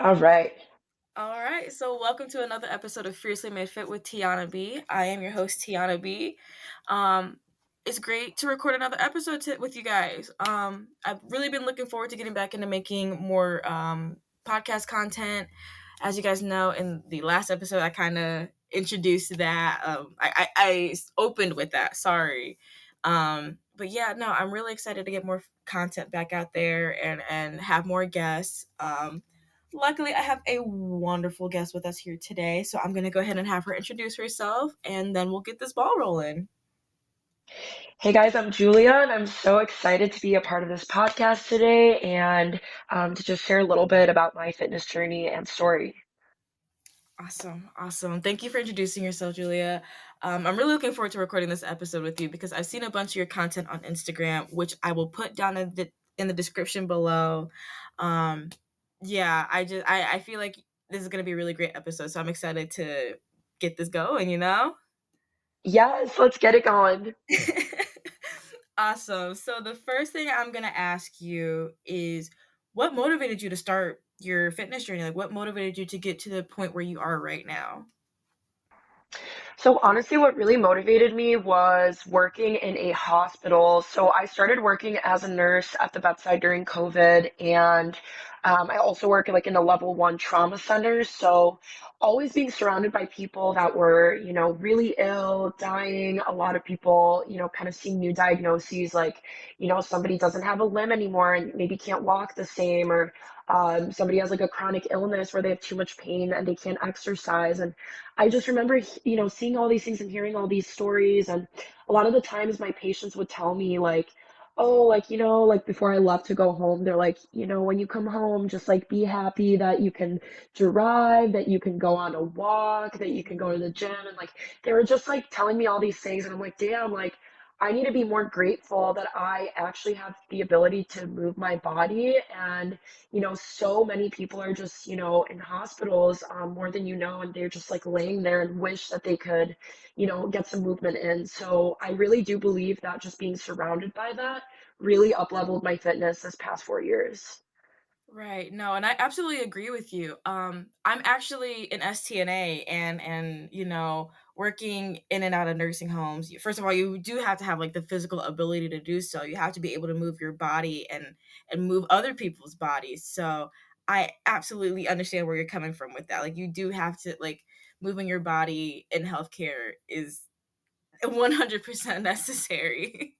All right. All right, so welcome to another episode of Fiercely Made Fit with Tiana B. I am your host, Tiana B. Um, it's great to record another episode with you guys. I've really been looking forward to getting back into making more podcast content. As you guys know, in the last episode, I kind of introduced that. I opened with that. Sorry. But yeah, no, I'm really excited to get more content back out there and have more guests. Luckily, I have a wonderful guest with us here today, so I'm going to go ahead and have her introduce herself, and then we'll get this ball rolling. Hey guys, I'm Julia, and I'm so excited to be a part of this podcast today and to just share a little bit about my fitness journey and story. Awesome, awesome. Thank you for introducing yourself, Julia. I'm really looking forward to recording this episode with you because I've seen a bunch of your content on Instagram, which I will put down in the description below. Um, yeah, I feel like this is going to be a really great episode, so I'm excited to get this going. Yes, let's get it going. Awesome. So the first thing I'm gonna ask you is what motivated you to start your fitness journey? Like what motivated you to get to the point where you are right now? So honestly, what really motivated me was working in a hospital. So I started working as a nurse at the bedside during COVID, and I also work like in a level one trauma center. So always being surrounded by people that were, really ill, dying. A lot of people, kind of seeing new diagnoses, like, somebody doesn't have a limb anymore and maybe can't walk the same, or somebody has like a chronic illness where they have too much pain and they can't exercise. And I just remember, seeing all these things and hearing all these stories. And a lot of the times my patients would tell me, like, oh, like, like before I left to go home, they're like, when you come home, just like be happy that you can drive, that you can go on a walk, that you can go to the gym. And like, they were just like telling me all these things. And I'm like, damn, like, I need to be more grateful that I actually have the ability to move my body. And so many people are just, in hospitals more than and they're just like laying there and wish that they could, get some movement in. So I really do believe that just being surrounded by that really up-leveled my fitness this past 4 years. Right. No, and I absolutely agree with you. I'm actually an STNA and working in and out of nursing homes. First of all, you do have to have like the physical ability to do so. You have to be able to move your body and move other people's bodies. So I absolutely understand where you're coming from with that. Like you do have to like moving your body in healthcare is 100% necessary.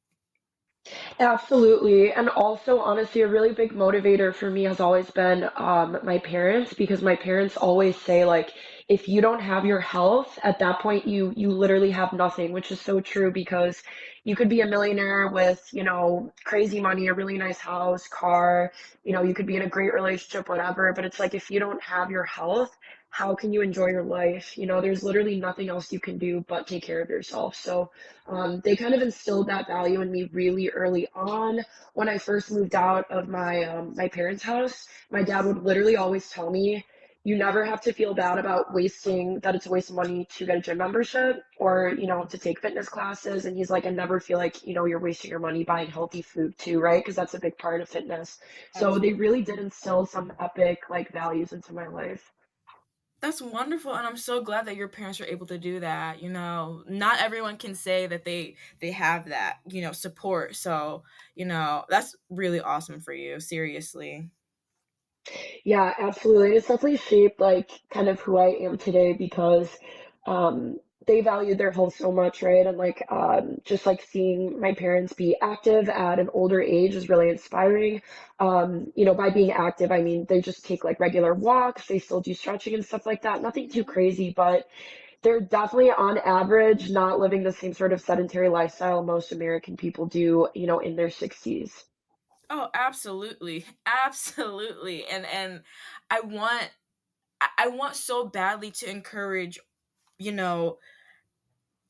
Absolutely. And also, honestly, a really big motivator for me has always been my parents, because my parents always say, like, if you don't have your health, at that point, you literally have nothing, which is so true because you could be a millionaire with, crazy money, a really nice house, car, you could be in a great relationship, whatever. But it's like, if you don't have your health, how can you enjoy your life? There's literally nothing else you can do but take care of yourself. So, they kind of instilled that value in me really early on. When I first moved out of my parents' house, my dad would literally always tell me, "You never have to feel bad about wasting that. It's a waste of money to get a gym membership or to take fitness classes." And he's like, "And never feel like you're wasting your money buying healthy food too, right? Because that's a big part of fitness." So they really did instill some epic like values into my life. That's wonderful, and I'm so glad that your parents were able to do that. Not everyone can say that they have that, support. So, that's really awesome for you, seriously. Yeah, absolutely. It's definitely shaped like kind of who I am today because they value their health so much, right? And like just like seeing my parents be active at an older age is really inspiring. By being active, I mean they just take like regular walks, they still do stretching and stuff like that. Nothing too crazy, but they're definitely on average not living the same sort of sedentary lifestyle most American people do, in their 60s. Oh, absolutely. Absolutely. And I want I want so badly to encourage, you know,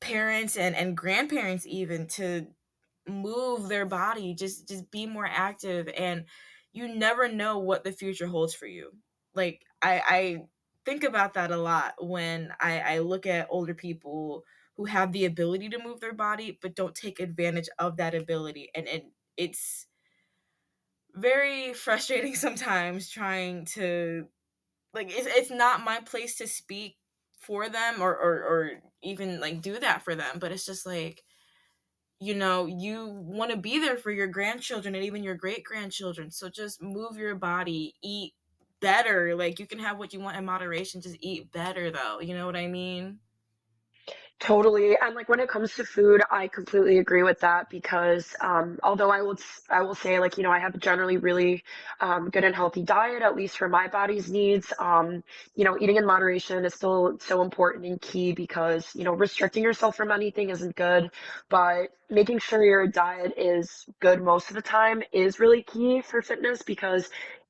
parents and grandparents even to move their body, just be more active, and you never know what the future holds for you. Like I think about that a lot when I look at older people who have the ability to move their body but don't take advantage of that ability, and it's very frustrating sometimes trying to like it's not my place to speak for them or even like do that for them, but it's just like, you want to be there for your grandchildren and even your great grandchildren. So just move your body, eat better. Like you can have what you want in moderation, just eat better though. You know what I mean? Totally. And like when it comes to food, I completely agree with that because although I will say like, I have a generally really good and healthy diet, at least for my body's needs. Eating in moderation is still so important and key because, restricting yourself from anything isn't good, but making sure your diet is good most of the time is really key for fitness because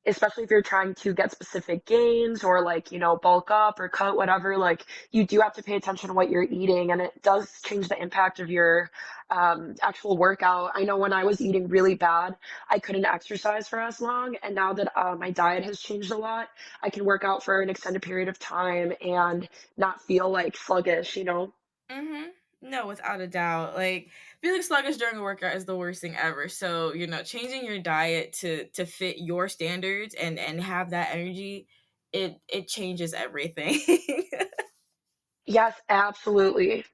especially if you're trying to get specific gains or like, bulk up or cut whatever, like you do have to pay attention to what you're eating, and it does change the impact of your actual workout. I know when I was eating really bad, I couldn't exercise for as long, and now that my diet has changed a lot, I can work out for an extended period of time and not feel like sluggish. Mm-hmm. No, without a doubt. Like feeling sluggish during a workout is the worst thing ever. So, changing your diet to fit your standards and have that energy, it changes everything. Yes, absolutely.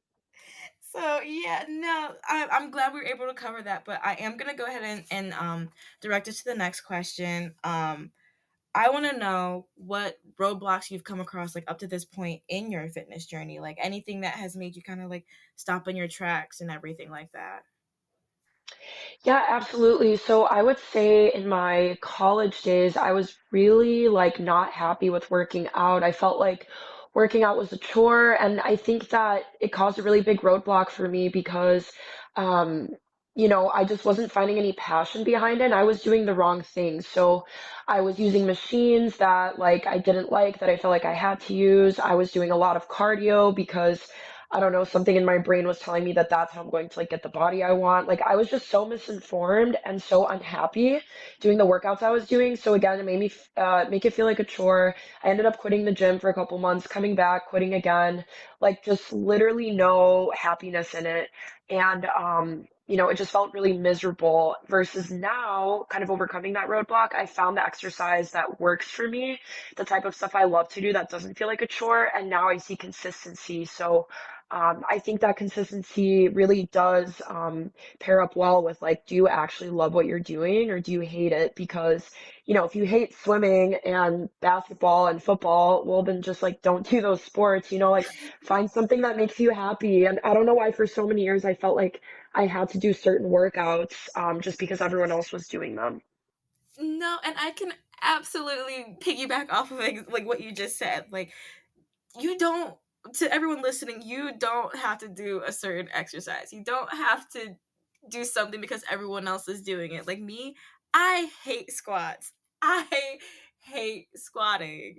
So yeah, no, I'm glad we were able to cover that. But I am gonna go ahead and direct it to the next question. I want to know what roadblocks you've come across like up to this point in your fitness journey, like anything that has made you kind of like stop in your tracks and everything like that. Yeah, absolutely. So I would say in my college days, I was really like not happy with working out. I felt like working out was a chore, and I think that it caused a really big roadblock for me because, um, I just wasn't finding any passion behind it, and I was doing the wrong things. So I was using machines that like I didn't like, that I felt like I had to use. I was doing a lot of cardio because I don't know, something in my brain was telling me that that's how I'm going to like get the body I want. Like I was just so misinformed and so unhappy doing the workouts I was doing. So again, it made me make it feel like a chore. I ended up quitting the gym for a couple months, coming back, quitting again, like just literally no happiness in it. And it just felt really miserable versus now kind of overcoming that roadblock. I found the exercise that works for me, the type of stuff I love to do that doesn't feel like a chore, and now I see consistency. So I think that consistency really does pair up well with like, do you actually love what you're doing or do you hate it? Because, if you hate swimming and basketball and football, well, then just like don't do those sports, like find something that makes you happy. And I don't know why for so many years I felt like I had to do certain workouts just because everyone else was doing them. No, and I can absolutely piggyback off of like what you just said. Like you don't to everyone listening, you don't have to do a certain exercise. You don't have to do something because everyone else is doing it. Like me, I hate squats. I hate squatting,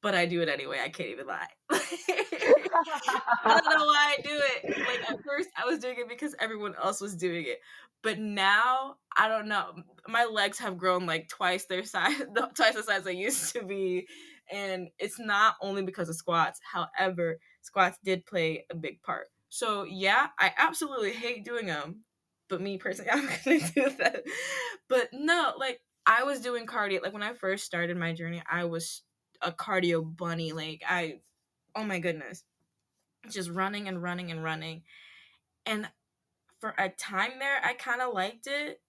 but I do it anyway. I can't even lie. I don't know why I do it. Like at first, I was doing it because everyone else was doing it, but now I don't know. My legs have grown like twice their size, twice the size they used to be, and it's not only because of squats. However, squats did play a big part. So yeah, I absolutely hate doing them, but me personally, I'm gonna do that. But no, like I was doing cardio. Like when I first started my journey, I was a cardio bunny. Like oh my goodness, just running and running and running. And for a time there, I kind of liked it,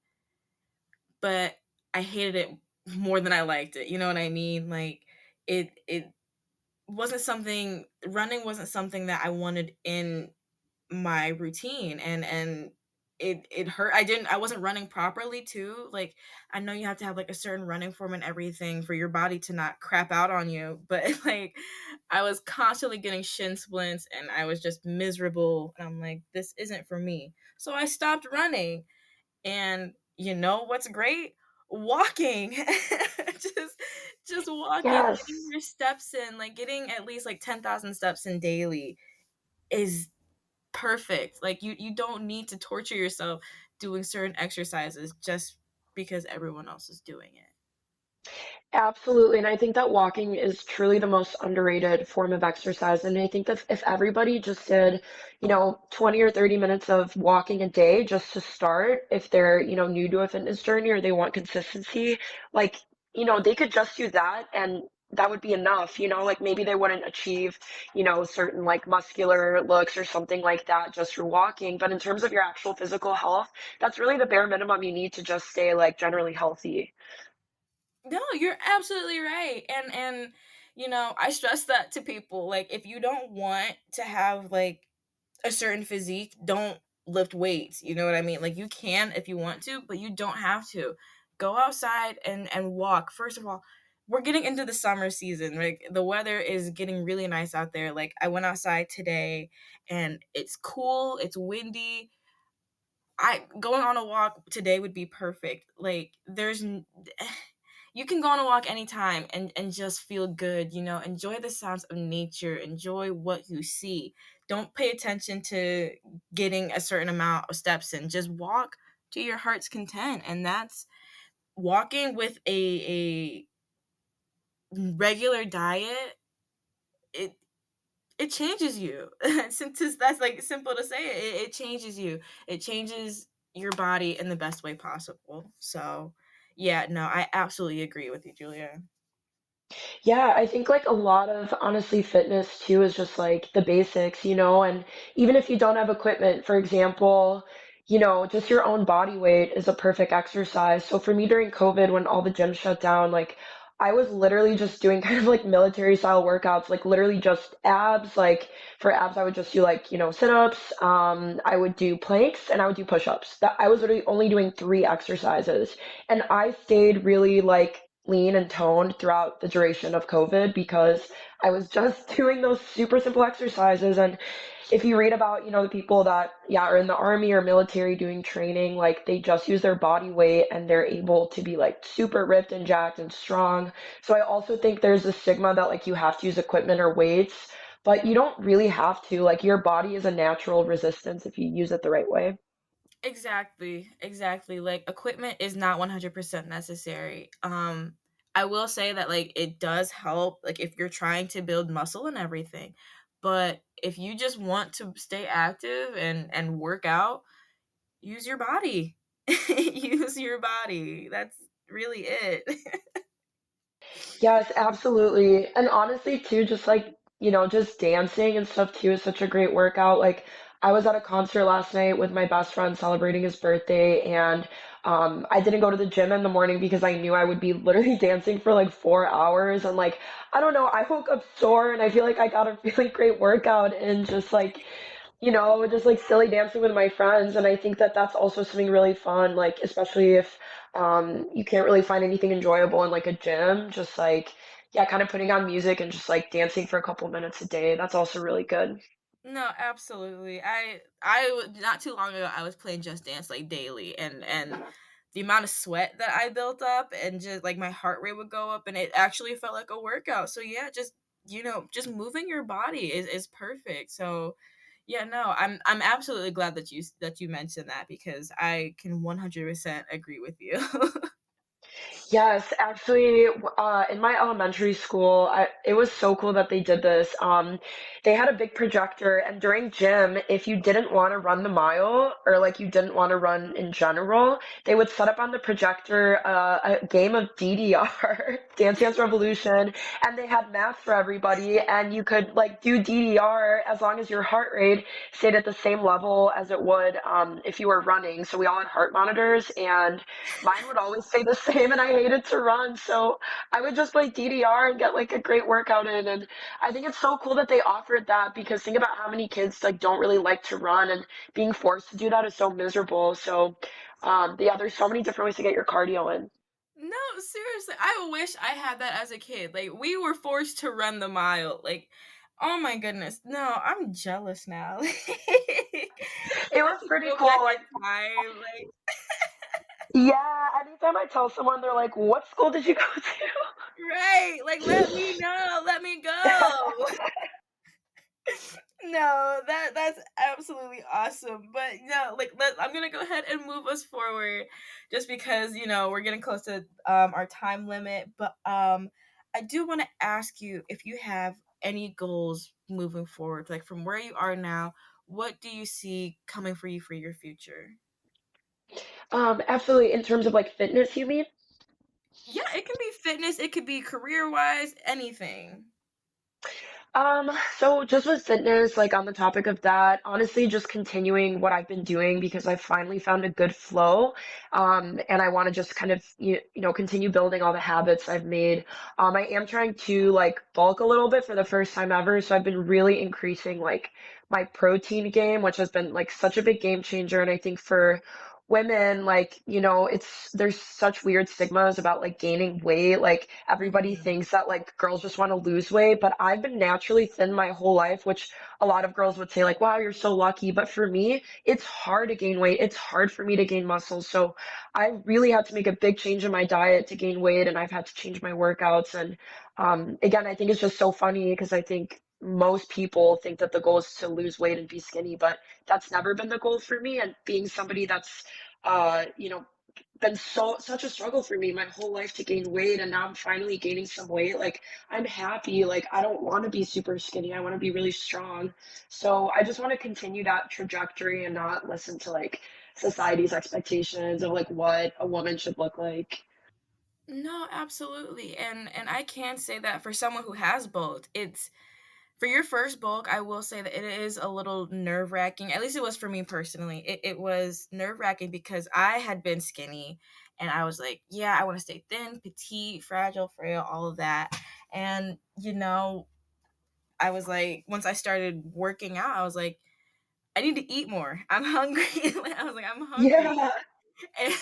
but I hated it more than I liked it. You know what I mean? Like it wasn't something running wasn't something that I wanted in my routine, and it hurt. I wasn't running properly too. Like I know you have to have like a certain running form and everything for your body to not crap out on you, but like I was constantly getting shin splints and I was just miserable, and I'm like, this isn't for me. So I stopped running. And you know what's great? Walking. just just walking, getting Yes. your steps in, like getting at least like 10,000 steps in daily is perfect. Like you don't need to torture yourself doing certain exercises just because everyone else is doing it. Absolutely. And I think that walking is truly the most underrated form of exercise. And I think that if everybody just did, 20 or 30 minutes of walking a day just to start, if they're, new to a fitness journey or they want consistency, like, they could just do that and that would be enough, like maybe they wouldn't achieve, certain like muscular looks or something like that just through walking. But in terms of your actual physical health, that's really the bare minimum you need to just stay like generally healthy. No, you're absolutely right. And I stress that to people. Like if you don't want to have like a certain physique, don't lift weights. You know what I mean? Like you can if you want to, but you don't have to. Go outside and walk. First of all, we're getting into the summer season. Like the weather is getting really nice out there. Like I went outside today and it's cool, it's windy. I going on a walk today would be perfect. Like you can go on a walk anytime and just feel good, enjoy the sounds of nature, enjoy what you see. Don't pay attention to getting a certain amount of steps in. Just walk to your heart's content. And that's walking with a regular diet. It changes you. Since that's like simple to say, it changes you. It changes your body in the best way possible. So yeah, no, I absolutely agree with you, Julia. Yeah, I think like a lot of honestly fitness too is just like the basics, and even if you don't have equipment, for example, just your own body weight is a perfect exercise. So for me during COVID, when all the gyms shut down, like I was literally just doing kind of like military style workouts, like literally just abs. Like for abs, I would just do like, sit-ups, I would do planks and I would do push-ups. That I was literally only doing three exercises. And I stayed really like lean and toned throughout the duration of COVID because I was just doing those super simple exercises. And if you read about, the people that, yeah, are in the army or military doing training, like they just use their body weight and they're able to be like super ripped and jacked and strong. So I also think there's a stigma that like you have to use equipment or weights, but you don't really have to. Like your body is a natural resistance if you use it the right way. Exactly, exactly. Like equipment is not 100% necessary. I will say that like it does help like if you're trying to build muscle and everything. But if you just want to stay active and work out, use your body. Use your body. That's really it. Yes, absolutely. And honestly, too, just like, just dancing and stuff too is such a great workout. Like, I was at a concert last night with my best friend celebrating his birthday, and I didn't go to the gym in the morning because I knew I would be literally dancing for like 4 hours. And like, I don't know, I woke up sore and I feel like I got a really great workout and just like, just like silly dancing with my friends. And I think that that's also something really fun, like, especially if you can't really find anything enjoyable in like a gym, just like, yeah, kind of putting on music and just like dancing for a couple minutes a day. That's also really good. No, absolutely. Not too long ago I was playing Just Dance like daily, and the amount of sweat that I built up and just like my heart rate would go up and it actually felt like a workout. So yeah, just just moving your body is perfect. So yeah, no, I'm absolutely glad that you mentioned that because I can 100% agree with you. Yes, actually, in my elementary school, it was so cool that they did this. They had a big projector, and during gym, if you didn't want to run the mile or like you didn't want to run in general, they would set up on the projector a game of DDR, Dance Dance Revolution, and they had math for everybody, and you could like do DDR as long as your heart rate stayed at the same level as it would if you were running. So we all had heart monitors, and mine would always stay the same, and I hated to run. So I would just play DDR and get like a great workout in. And I think it's so cool that they offered that because think about how many kids like don't really like to run, and being forced to do that is so miserable. So yeah, there's so many different ways to get your cardio in. No, seriously, I wish I had that as a kid. Like we were forced to run the mile. Like, oh my goodness. No, I'm jealous now. It If I was could pretty go back cool. Like, in time, like yeah, anytime I tell someone, they're like, "What school did you go right, like let me know, let me go. to?" No, that's absolutely awesome. But no, like I'm gonna go ahead and move us forward, just because we're getting close to our time limit. But I do want to ask you if you have any goals moving forward, like from where you are now. What do you see coming for you for your future? Absolutely. In terms of like fitness, you mean? Yeah, it can be fitness, it could be career-wise, anything. So just with fitness, like on the topic of that, honestly, just continuing what I've been doing because I finally found a good flow. And I want to just kind of, continue building all the habits I've made. I am trying to like bulk a little bit for the first time ever. So I've been really increasing like my protein game, which has been like such a big game changer. And I think for women, like, there's such weird stigmas about like gaining weight. Like everybody Mhm. thinks that like girls just want to lose weight, but I've been naturally thin my whole life, which a lot of girls would say like, wow, you're so lucky. But for me, it's hard to gain weight. It's hard for me to gain muscle. So I really had to make a big change in my diet to gain weight, and I've had to change my workouts. And again, I think it's just so funny because I think most people think that the goal is to lose weight and be skinny, but that's never been the goal for me. And being somebody that's uh, you know, been such a struggle for me my whole life to gain weight, and now I'm finally gaining some weight. Like I'm happy. Like I don't want to be super skinny. I want to be really strong. So I just want to continue that trajectory and not listen to like society's expectations of like what a woman should look like. No, absolutely, and I can say that for someone who has both, it's for your first bulk, I will say that it is a little nerve-wracking, at least it was for me personally. It was nerve-wracking because I had been skinny, and I was like, "Yeah, I wanna stay thin, petite, fragile, frail, all of that," and, I was like once I started working out, I was like, "I need to eat more. I'm hungry." Like, I was like, "I'm hungry." Yeah. And,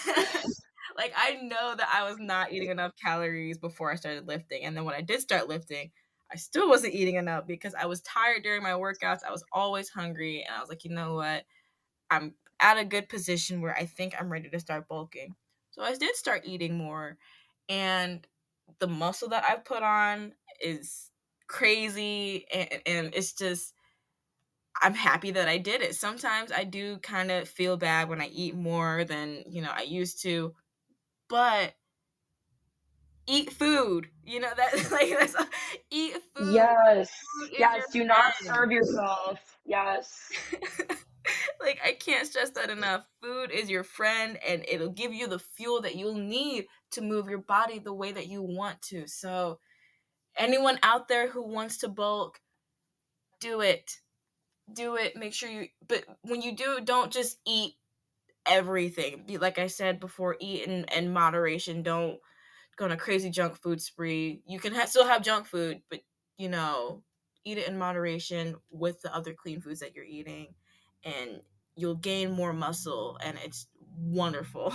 like, I know that I was not eating enough calories before I started lifting, and then when I did start lifting, I still wasn't eating enough because I was tired during my workouts, I was always hungry, and I was like, "You know what? I'm at a good position where I think I'm ready to start bulking." So I did start eating more, and the muscle that I've put on is crazy, and it's just I'm happy that I did it. Sometimes I do kinda feel bad when I eat more than, I used to, but eat food, that like, that's eat food. Yes. Food is your Yes. Do not friend. starve yourself. Yes. Like, I can't stress that enough. Food is your friend, and it'll give you the fuel that you'll need to move your body the way that you want to. So, anyone out there who wants to bulk, do it. Do it. Make sure but when you do, don't just eat everything. Like I said before, eat in moderation. Don't go on a crazy junk food spree. You can still have junk food, but you know, eat it in moderation with the other clean foods that you're eating, and you'll gain more muscle, and it's wonderful.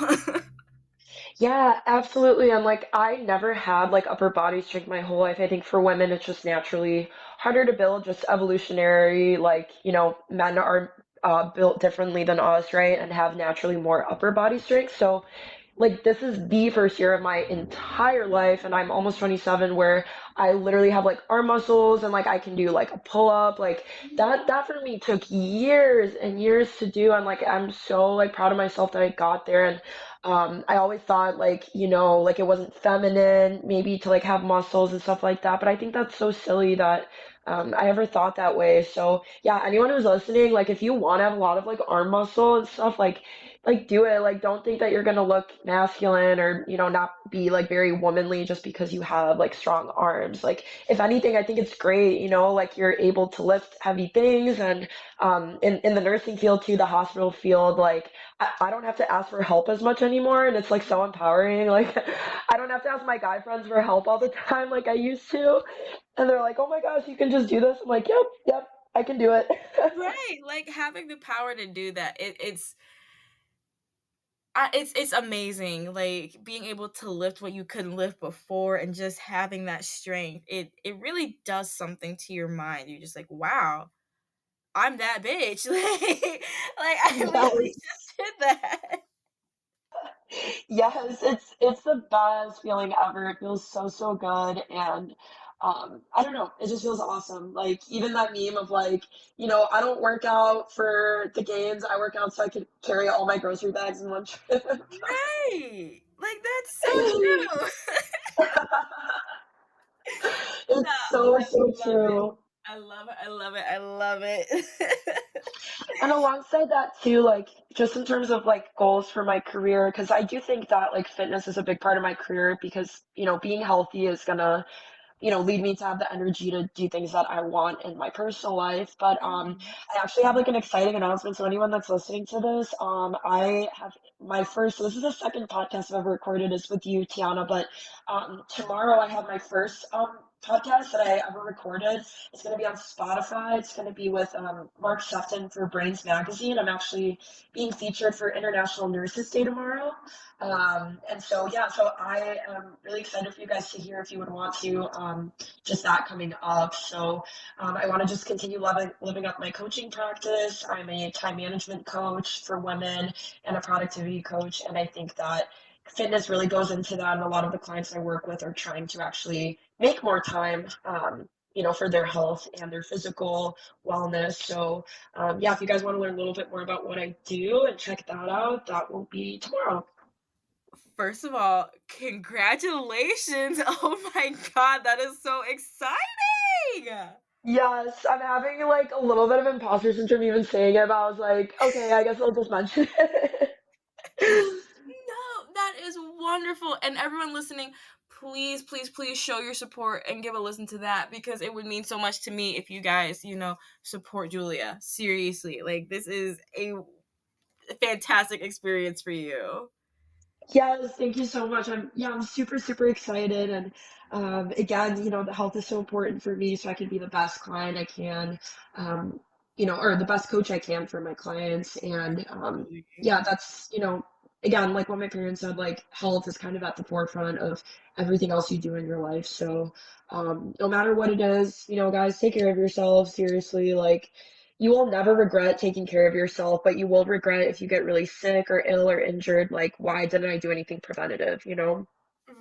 Yeah, absolutely. And like I never had like upper body strength my whole life. I think for women it's just naturally harder to build, just evolutionary, like, men are built differently than us, right? And have naturally more upper body strength. So like this is the first year of my entire life, and I'm almost 27, where I literally have like arm muscles and like I can do like a pull up. Like that for me took years and years to do. And like I'm so like proud of myself that I got there. And I always thought like, like it wasn't feminine maybe to like have muscles and stuff like that. But I think that's so silly that I ever thought that way. So yeah, anyone who's listening, like if you want to have a lot of like arm muscle and stuff, like do it. Like don't think that you're gonna look masculine or, not be like very womanly just because you have like strong arms. Like if anything, I think it's great, like you're able to lift heavy things. And in the nursing field too, the hospital field, like I don't have to ask for help as much anymore, and it's like so empowering. Like I don't have to ask my guy friends for help all the time like I used to. And they're like, "Oh my gosh, you can just do this." I'm like, "Yep, yep, I can do it." Right, like having the power to do that, it's amazing, like, being able to lift what you couldn't lift before and just having that strength, it really does something to your mind. You're just like, "Wow, I'm that bitch." Like, I literally Yes. just did that. Yes, it's the best feeling ever. It feels so, so good. And I don't know, it just feels awesome. Like even that meme of like, I don't work out for the gains, I work out so I can carry all my grocery bags in one trip. Right! Like, that's so true. No, It's so, I so love it. true. I love it, I love it, I love it. And alongside that too, like just in terms of like goals for my career, because I do think that like fitness is a big part of my career because, being healthy is gonna lead me to have the energy to do things that I want in my personal life. But Mhm. I actually have like an exciting announcement. So anyone that's listening to this, I have my first. So this is the second podcast I've ever recorded is with you, Tiana. But tomorrow I have my first podcast that I ever recorded. It's going to be on Spotify. It's going to be with Mark Sefton for Brains Magazine. I'm actually being featured for International Nurses Day tomorrow. And so, yeah, so I am really excited for you guys to hear if you would want to, just that coming up. So, I want to just continue living up my coaching practice. I'm a time management coach for women and a productivity coach. And I think that fitness really goes into that. And a lot of the clients I work with are trying to actually make more time, for their health and their physical wellness. So, yeah, if you guys want to learn a little bit more about what I do and check that out, that will be tomorrow. First of all, congratulations. Oh my god, that is so exciting. Yes, I'm having like a little bit of imposter syndrome even saying it, but I was like, okay, I guess I'll just mention it. No, that is wonderful. And everyone listening, please, please, please show your support and give a listen to that because it would mean so much to me if you guys, support Julia. Seriously. Like this is a fantastic experience for you. Yes, thank you so much. I'm super, super excited. And again, the health is so important for me so I can be the best client I can, um, or the best coach I can for my clients. And Absolutely. yeah, that's, again, like what my parents said, like health is kind of at the forefront of everything else you do in your life. So no matter what it is, guys, take care of yourselves. Seriously, like you will never regret taking care of yourself, but you will regret if you get really sick or ill or injured. Like, why didn't I do anything preventative?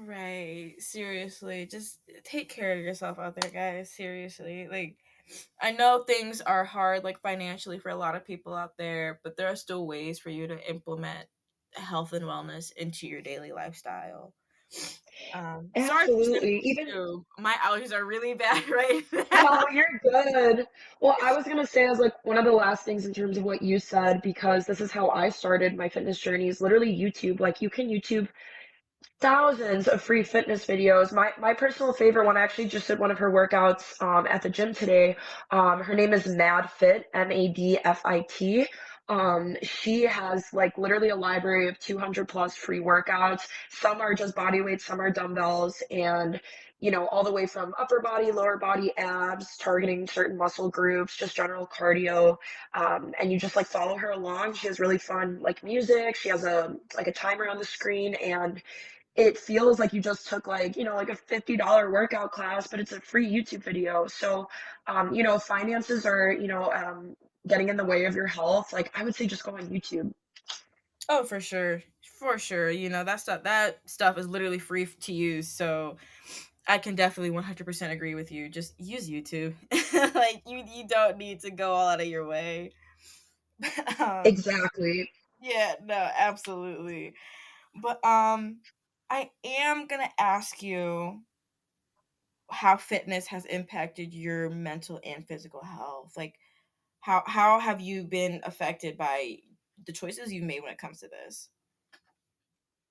Right. Seriously. Just take care of yourself out there, guys. Seriously. Like, I know things are hard, like financially, for a lot of people out there, but there are still ways for you to implement health and wellness into your daily lifestyle. Sorry for sniffing Absolutely. Even, too. My allergies are really bad right oh, now. you're good. Well, I was gonna say as like one of the last things in terms of what you said, because this is how I started my fitness journey is literally YouTube. Like you can YouTube thousands of free fitness videos. My personal favorite one, I actually just did one of her workouts at the gym today. Her name is MadFit, MADFIT. She has like literally a library of 200 plus free workouts. Some are just body weight, some are dumbbells, and all the way from upper body, lower body, abs, targeting certain muscle groups, just general cardio. And you just like follow her along. She has really fun like music. She has a timer on the screen, and it feels like you just took like, like a $50 workout class, but it's a free YouTube video. So, if finances are, getting in the way of your health, like I would say just go on YouTube. Oh, for sure. For sure. That stuff is literally free to use. So I can definitely 100% agree with you. Just use YouTube. Like you don't need to go all out of your way. um Exactly. yeah, no, absolutely. But I am going to ask you how fitness has impacted your mental and physical health. Like how have you been affected by the choices you've made when it comes to this?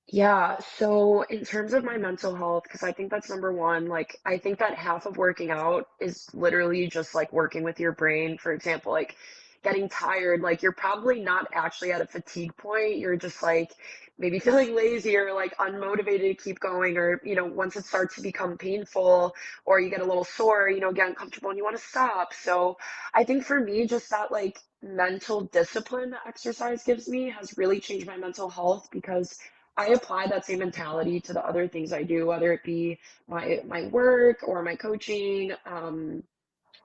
Yeah, so in terms of my mental health, because I think that's number one, like I think that half of working out is literally just like working with your brain. For example, like getting tired, like you're probably not actually at a fatigue point. You're just like maybe feeling lazy or like unmotivated to keep going, or once it starts to become painful or you get a little sore, get uncomfortable and you want to stop. So I think for me, just that like mental discipline that exercise gives me has really changed my mental health because I apply that same mentality to the other things I do, whether it be my work or my coaching.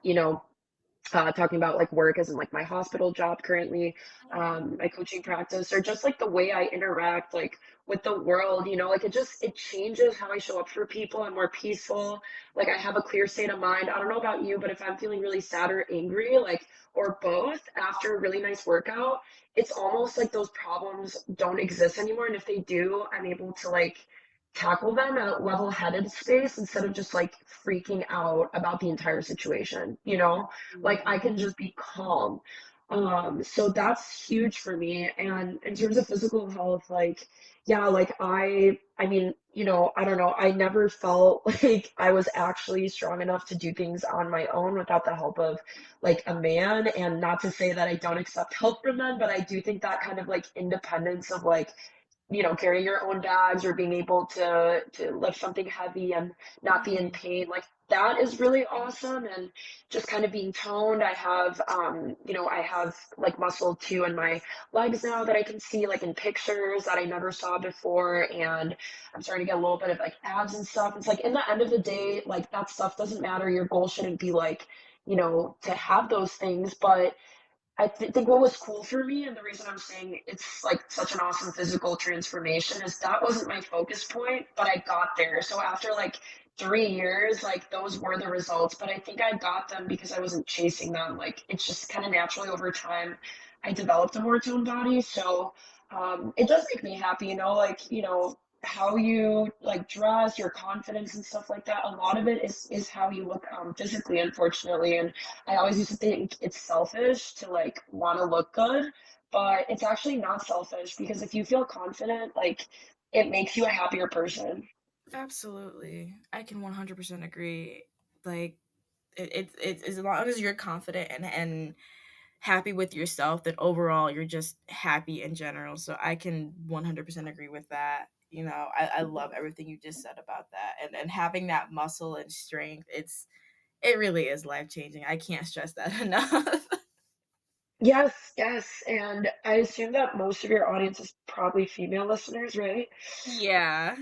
You know, talking about like work as in like my hospital job currently, my coaching practice, or just like the way I interact like with the world, like it changes how I show up for people. I'm more peaceful. Like I have a clear state of mind. I don't know about you, but if I'm feeling really sad or angry, like, or both after a really nice workout, it's almost like those problems don't exist anymore. And if they do, I'm able to like tackle them at a level-headed space instead of just like freaking out about the entire situation. Like I Absolutely. can just be calm. So that's huge for me. And in terms of physical health, like, yeah, like I mean, I don't know. I never felt like I was actually strong enough to do things on my own without the help of like a man. And not to say that I don't accept help from men, but I do think that kind of like independence of like carrying your own bags or being able to lift something heavy and not be in Mhm. pain, like that is really awesome. And just kind of being toned. I have like muscle too in my legs now that I can see like in pictures that I never saw before, and I'm starting to get a little bit of like abs and stuff. It's like in the end of the day, like that stuff doesn't matter. Your goal shouldn't be like, to have those things, but think what was cool for me, and the reason I'm saying it's like such an awesome physical transformation, is that wasn't my focus point, but I got there. So after like 3 years, like those were the results, but I think I got them because I wasn't chasing them. Like it's just kind of naturally over time, I developed a more toned body. So it does make me happy, like, how you like dress, your confidence and stuff like that. A lot of it is how you look physically, unfortunately. And I always used to think it's selfish to like want to look good, but it's actually not selfish because if you feel confident, like it makes you a happier person. Absolutely. I can 100% agree. Like it as long as you're confident and happy with yourself, that overall you're just happy in general. So I can 100% agree with that. I love everything you just said about that. And having that muscle and strength, it really is life changing. I can't stress that enough. Yes, yes. And I assume that most of your audience is probably female listeners, right? Yeah.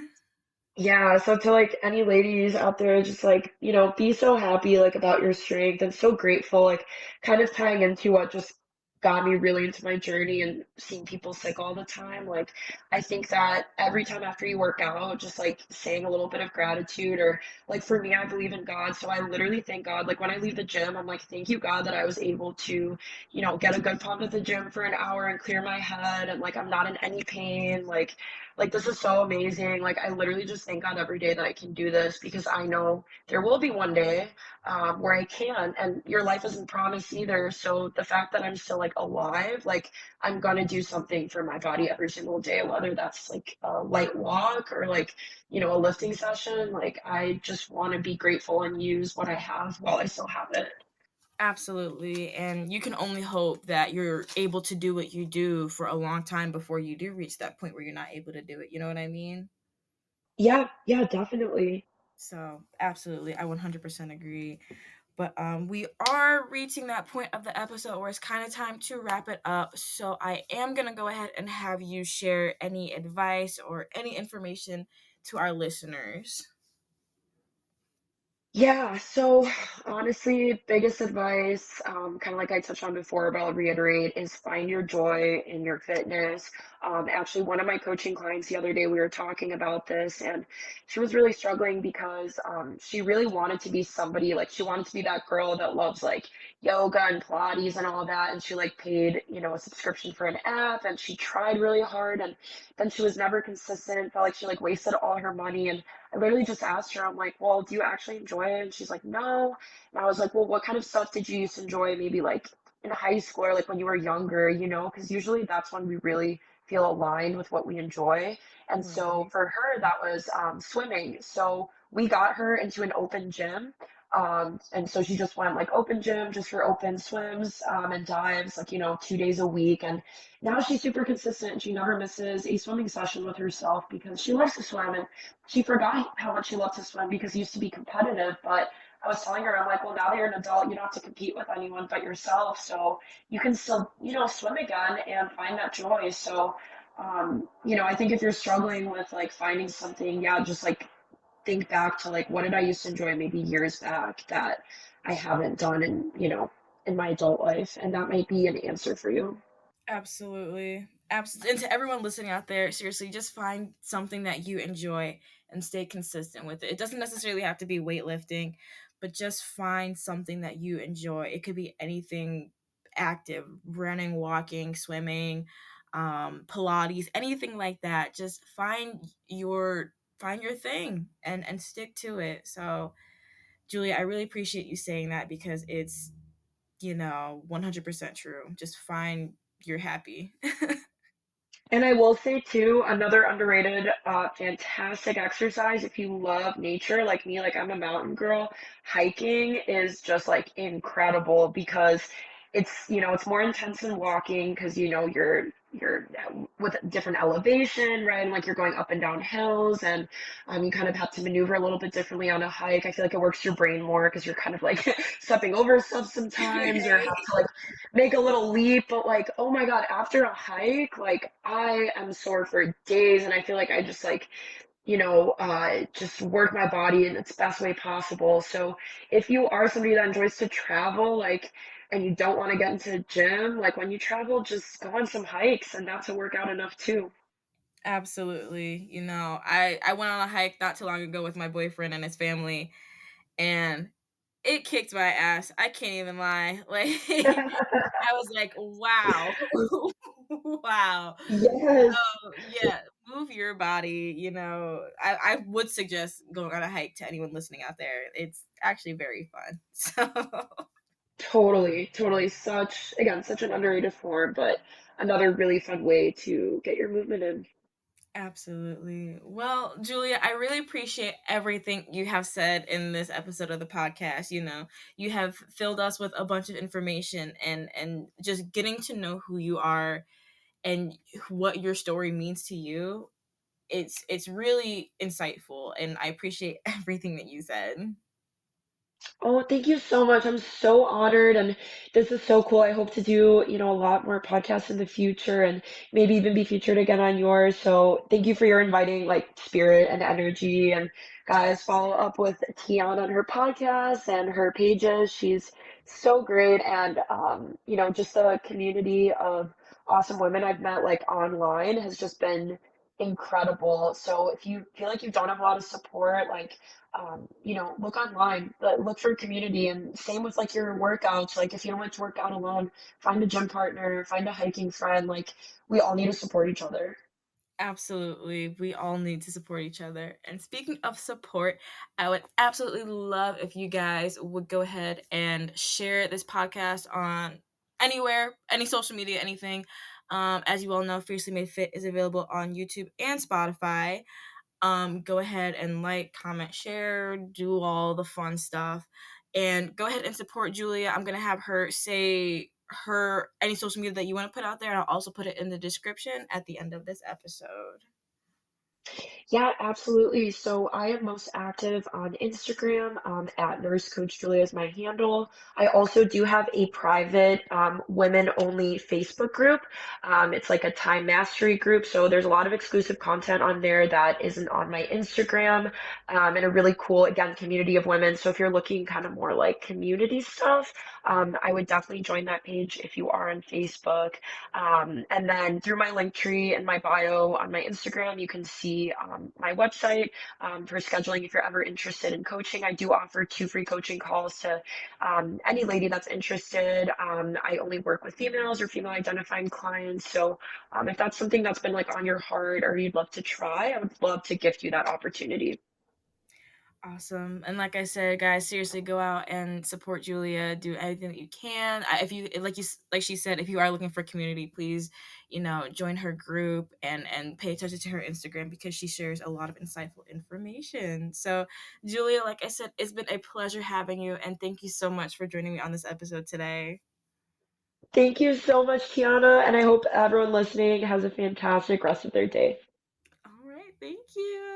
Yeah, so to like any ladies out there, just like, be so happy like about your strength and so grateful, like kind of tying into what just got me really into my journey and seeing people sick all the time. Like I think that every time after you work out, just like saying a little bit of gratitude, or like for me, I believe in God. So I literally thank God. Like when I leave the gym, I'm like, thank you, God, that I was able to, get a good pump at the gym for an hour and clear my head, and like I'm not in any pain. Like this is so amazing. Like I literally just thank God every day that I can do this, because I know there will be one day where I can. And your life isn't promised either. So the fact that I'm still like alive, like I'm gonna do something for my body every single day, whether that's like a light walk or like a lifting session. Like I just want to be grateful and use what I have while I still have it. Absolutely. And you can only hope that you're able to do what you do for a long time before you do reach that point where you're not able to do it. You know what I mean? Yeah, yeah, definitely. So, absolutely. I 100% agree. But we are reaching that point of the episode where it's kind of time to wrap it up. So, I am going to go ahead and have you share any advice or any information to our listeners. Yeah, so honestly, biggest advice, kind of like I touched on before, but I'll reiterate, is find your joy in your fitness. Actually, one of my coaching clients the other day, we were talking about this, and she was really struggling because she really wanted to be somebody, like she wanted to be that girl that loves like yoga and Pilates and all that, and she like paid, a subscription for an app, and she tried really hard, and then she was never consistent, felt like she like wasted all her money. And I literally just asked her, I'm like, well, do you actually enjoy it? And she's like, no. And I was like, well, what kind of stuff did you used to enjoy maybe like in high school or like when you were younger, because usually that's when we really feel aligned with what we enjoy. And so Right. for her, that was swimming. So we got her into an open gym. And so she just went like open gym just for open swims and dives, like, 2 days a week. And now she's super consistent. She never misses a swimming session with herself because she loves to swim. And she forgot how much she loved to swim because it used to be competitive. But I was telling her, I'm like, well, now that you're an adult, you don't have to compete with anyone but yourself. So you can still, swim again and find that joy. So, I think if you're struggling with like finding something, yeah, just like think back to like, what did I used to enjoy maybe years back that I haven't done in my adult life. And that might be an answer for you. Absolutely. And to everyone listening out there, seriously, just find something that you enjoy and stay consistent with it. It doesn't necessarily have to be weightlifting, but just find something that you enjoy. It could be anything active, running, walking, swimming, Pilates, anything like that. Just find your thing and stick to it. So, Julia, I really appreciate you saying that because 100% true. Just find you're happy. And I will say too, another underrated, fantastic exercise if you love nature like me, like I'm a mountain girl, hiking is just like incredible because it's more intense than walking because you're with different elevation, right? And like you're going up and down hills and you kind of have to maneuver a little bit differently on a hike. I feel like it works your brain more because you're kind of like stepping over stuff sometimes or have to like make a little leap, but like, oh my God, after a hike, like I am sore for days and I feel like I just like, just work my body in its best way possible. So if you are somebody that enjoys to travel, like, and you don't want to get into the gym, like when you travel, just go on some hikes and that's a workout enough too. Absolutely. I went on a hike not too long ago with my boyfriend and his family, and it kicked my ass. I can't even lie. Like, I was like, "Wow." Wow. Yes, Yeah, move your body, I would suggest going on a hike to anyone listening out there. It's actually very fun. So totally, totally. Such an underrated form, but another really fun way to get your movement in. absolutely. Well, Julia, I really appreciate everything you have said in this episode of the podcast. You have filled us with a bunch of information and just getting to know who you are and what your story means to you. It's really insightful and I appreciate everything that you said. Oh, thank you so much. I'm so honored and this is so cool. I hope to do, a lot more podcasts in the future and maybe even be featured again on yours. So thank you for your inviting like spirit and energy and guys follow up with Tiana on her podcast and her pages. She's so great and just the community of awesome women I've met like online has just been incredible. So if you feel like you don't have a lot of support, like look online, but look for a community. And same with like your workouts. Like if you don't like to work out alone, find a gym partner, find a hiking friend. Like we all need to support each other. Absolutely. We all need to support each other. And speaking of support, I would absolutely love if you guys would go ahead and share this podcast on anywhere, any social media, anything. As you all know, Fiercely Made Fit is available on YouTube and Spotify. Go ahead and like, comment, share, do all the fun stuff, and go ahead and support Julia. I'm gonna have her say her any social media that you want to put out there, and I'll also put it in the description at the end of this episode. Yeah, absolutely. So I am most active on Instagram, at Nurse Coach Julia is my handle. I also do have a private women only Facebook group. It's like a time mastery group. So there's a lot of exclusive content on there that isn't on my Instagram, and a really cool, again, community of women. So if you're looking kind of more like community stuff, I would definitely join that page if you are on Facebook. And then through my link tree and my bio on my Instagram, you can see my website for scheduling if you're ever interested in coaching. I do offer 2 free coaching calls to any lady that's interested. I only work with females or female identifying clients. So if that's something that's been like on your heart or you'd love to try, I would love to gift you that opportunity. Awesome. And like I said, guys, seriously go out and support Julia. Do anything that you can. If you like she said, if you are looking for community, please, join her group and pay attention to her Instagram because she shares a lot of insightful information. So, Julia, like I said, it's been a pleasure having you and thank you so much for joining me on this episode today. Thank you so much, Tiana, and I hope everyone listening has a fantastic rest of their day. All right, thank you.